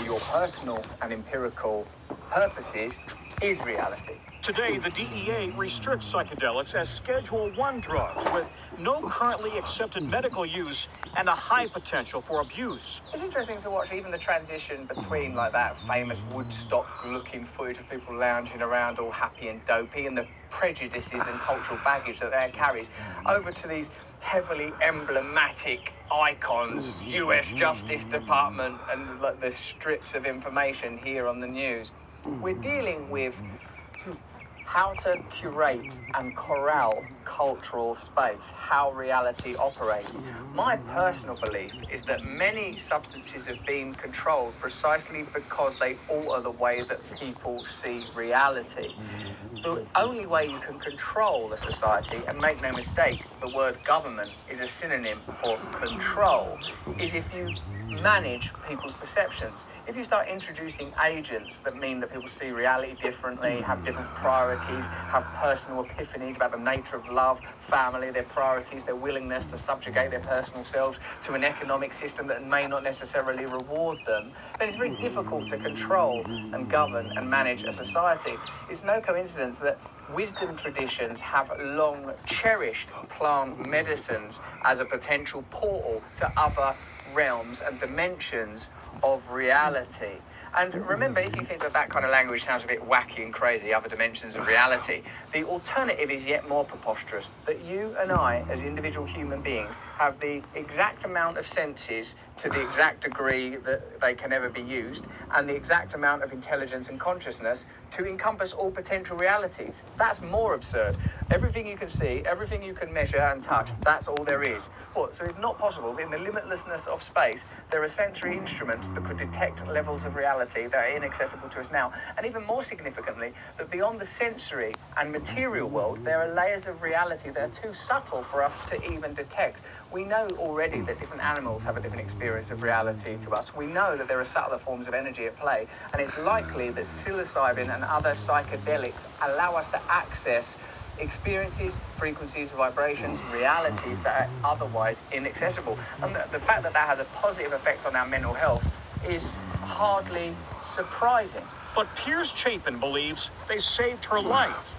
for your personal and empirical purposes is reality. Today, the DEA restricts psychedelics as Schedule I drugs with no currently accepted medical use and a high potential for abuse. It's interesting to watch even the transition between like that famous Woodstock-looking footage of people lounging around all happy and dopey and the prejudices and cultural baggage that that carries over to these heavily emblematic icons, US Justice Department and like, the strips of information here on the news. We're dealing with how to curate and corral cultural space, how reality operates. My personal belief is that many substances have been controlled precisely because they alter the way that people see reality. The only way you can control a society, and make no mistake, the word government is a synonym for control, is if you manage people's perceptions. If you start introducing agents that mean that people see reality differently, have different priorities, have personal epiphanies about the nature of love, family, their priorities, their willingness to subjugate their personal selves to an economic system that may not necessarily reward them, then it's very difficult to control and govern and manage a society. It's no coincidence that wisdom traditions have long cherished plant medicines as a potential portal to other realms and dimensions of reality. And remember, if you think that that kind of language sounds a bit wacky and crazy, other dimensions of reality, the alternative is yet more preposterous, that you and I, as individual human beings, have the exact amount of senses to the exact degree that they can ever be used, and the exact amount of intelligence and consciousness to encompass all potential realities. That's more absurd. Everything you can see, everything you can measure and touch, that's all there is. What? So it's not possible that in the limitlessness of space, there are sensory instruments that could detect levels of reality that are inaccessible to us now. And even more significantly, that beyond the sensory and material world, there are layers of reality that are too subtle for us to even detect. We know already that different animals have a different experience of reality to us. We know that there are subtler forms of energy at play, and it's likely that psilocybin and other psychedelics allow us to access experiences, frequencies, vibrations, realities that are otherwise inaccessible. And the fact that that has a positive effect on our mental health is hardly surprising. But Piers Chapin believes they saved her life.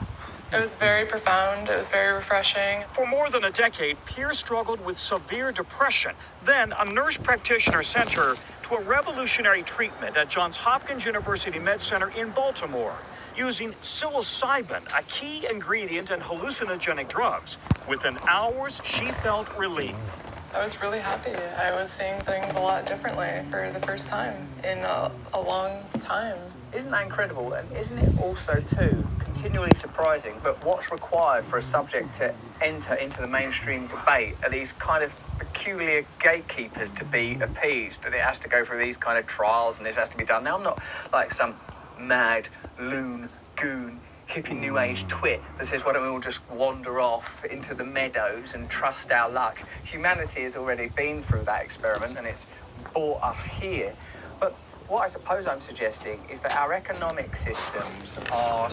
It was very profound. It was very refreshing. For more than a decade, Piers struggled with severe depression. Then a nurse practitioner sent her to a revolutionary treatment at Johns Hopkins University Med Center in Baltimore, using psilocybin, a key ingredient in hallucinogenic drugs. Within hours, she felt relief. I was really happy. I was seeing things a lot differently for the first time in a long time. Isn't that incredible? And isn't it also, too, continually surprising that what's required for a subject to enter into the mainstream debate are these kind of peculiar gatekeepers to be appeased, and it has to go through these kind of trials and this has to be done. Now, I'm not like some mad loon, goon, hippie new age twit that says, why don't we all just wander off into the meadows and trust our luck? Humanity has already been through that experiment and it's brought us here. But what I suppose I'm suggesting is that our economic systems are